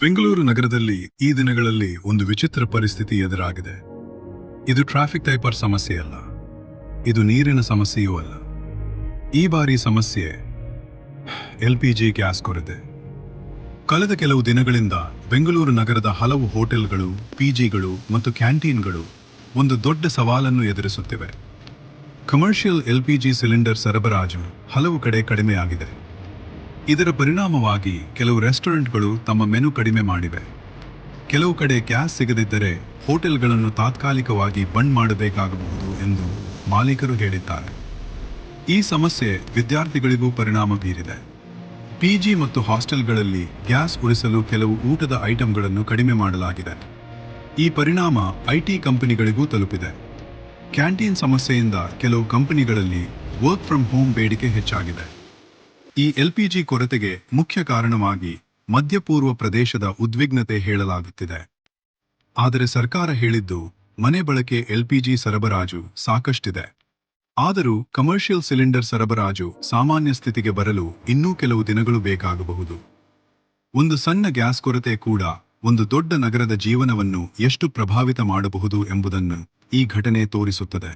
ಬೆಂಗಳೂರು ನಗರದಲ್ಲಿ ಈ ದಿನಗಳಲ್ಲಿ ಒಂದು ವಿಚಿತ್ರ ಪರಿಸ್ಥಿತಿ ಎದುರಾಗಿದೆ. ಇದು ಟ್ರಾಫಿಕ್ ಟೈಪರ್ ಸಮಸ್ಯೆಯಲ್ಲ, ಇದು ನೀರಿನ ಸಮಸ್ಯೆಯೂ ಅಲ್ಲ. ಈ ಬಾರಿ ಸಮಸ್ಯೆ LPG ಗ್ಯಾಸ್ ಕೊರತೆ. ಕಳೆದ ಕೆಲವು ದಿನಗಳಿಂದ ಬೆಂಗಳೂರು ನಗರದ ಹಲವು ಹೋಟೆಲ್ಗಳು, ಪಿಜಿಗಳು ಮತ್ತು ಕ್ಯಾಂಟೀನ್ಗಳು ಒಂದು ದೊಡ್ಡ ಸವಾಲನ್ನು ಎದುರಿಸುತ್ತಿವೆ. ಕಮರ್ಷಿಯಲ್ LPG ಸಿಲಿಂಡರ್ ಸರಬರಾಜು ಹಲವು ಕಡೆ ಕಡಿಮೆಯಾಗಿದೆ. ಇದರ ಪರಿಣಾಮವಾಗಿ ಕೆಲವು ರೆಸ್ಟೋರೆಂಟ್ಗಳು ತಮ್ಮ ಮೆನು ಕಡಿಮೆ ಮಾಡಿವೆ. ಕೆಲವು ಕಡೆ ಗ್ಯಾಸ್ ಸಿಗದಿದ್ದರೆ ಹೋಟೆಲ್ಗಳನ್ನು ತಾತ್ಕಾಲಿಕವಾಗಿ ಬಂದ್ ಮಾಡಬೇಕಾಗಬಹುದು ಎಂದು ಮಾಲೀಕರು ಹೇಳಿದ್ದಾರೆ. ಈ ಸಮಸ್ಯೆ ವಿದ್ಯಾರ್ಥಿಗಳಿಗೂ ಪರಿಣಾಮ ಬೀರಿದೆ. ಪಿಜಿ ಮತ್ತು ಹಾಸ್ಟೆಲ್ಗಳಲ್ಲಿ ಗ್ಯಾಸ್ ಉಳಿಸಲು ಕೆಲವು ಊಟದ ಐಟಂಗಳನ್ನು ಕಡಿಮೆ ಮಾಡಲಾಗಿದೆ. ಈ ಪರಿಣಾಮ IT ಕಂಪನಿಗಳಿಗೂ ತಲುಪಿದೆ. ಕ್ಯಾಂಟೀನ್ ಸಮಸ್ಯೆಯಿಂದ ಕೆಲವು ಕಂಪನಿಗಳಲ್ಲಿ ವರ್ಕ್ ಫ್ರಮ್ ಹೋಮ್ ಬೇಡಿಕೆ ಹೆಚ್ಚಾಗಿದೆ. ಈ LPG ಕೊರತೆಗೆ ಮುಖ್ಯ ಕಾರಣವಾಗಿ ಮಧ್ಯಪೂರ್ವ ಪ್ರದೇಶದ ಉದ್ವಿಗ್ನತೆ ಹೇಳಲಾಗುತ್ತಿದೆ. ಆದರೆ ಸರ್ಕಾರ ಹೇಳಿದ್ದು ಮನೆ ಬಳಕೆ LPG ಸರಬರಾಜು ಸಾಕಷ್ಟಿದೆ. ಆದರೂ ಕಮರ್ಷಿಯಲ್ ಸಿಲಿಂಡರ್ ಸರಬರಾಜು ಸಾಮಾನ್ಯ ಸ್ಥಿತಿಗೆ ಬರಲು ಇನ್ನೂ ಕೆಲವು ದಿನಗಳು ಬೇಕಾಗಬಹುದು. ಒಂದು ಸಣ್ಣ ಗ್ಯಾಸ್ ಕೊರತೆ ಕೂಡ ಒಂದು ದೊಡ್ಡ ನಗರದ ಜೀವನವನ್ನು ಎಷ್ಟು ಪ್ರಭಾವಿತ ಮಾಡಬಹುದು ಎಂಬುದನ್ನು ಈ ಘಟನೆ ತೋರಿಸುತ್ತದೆ.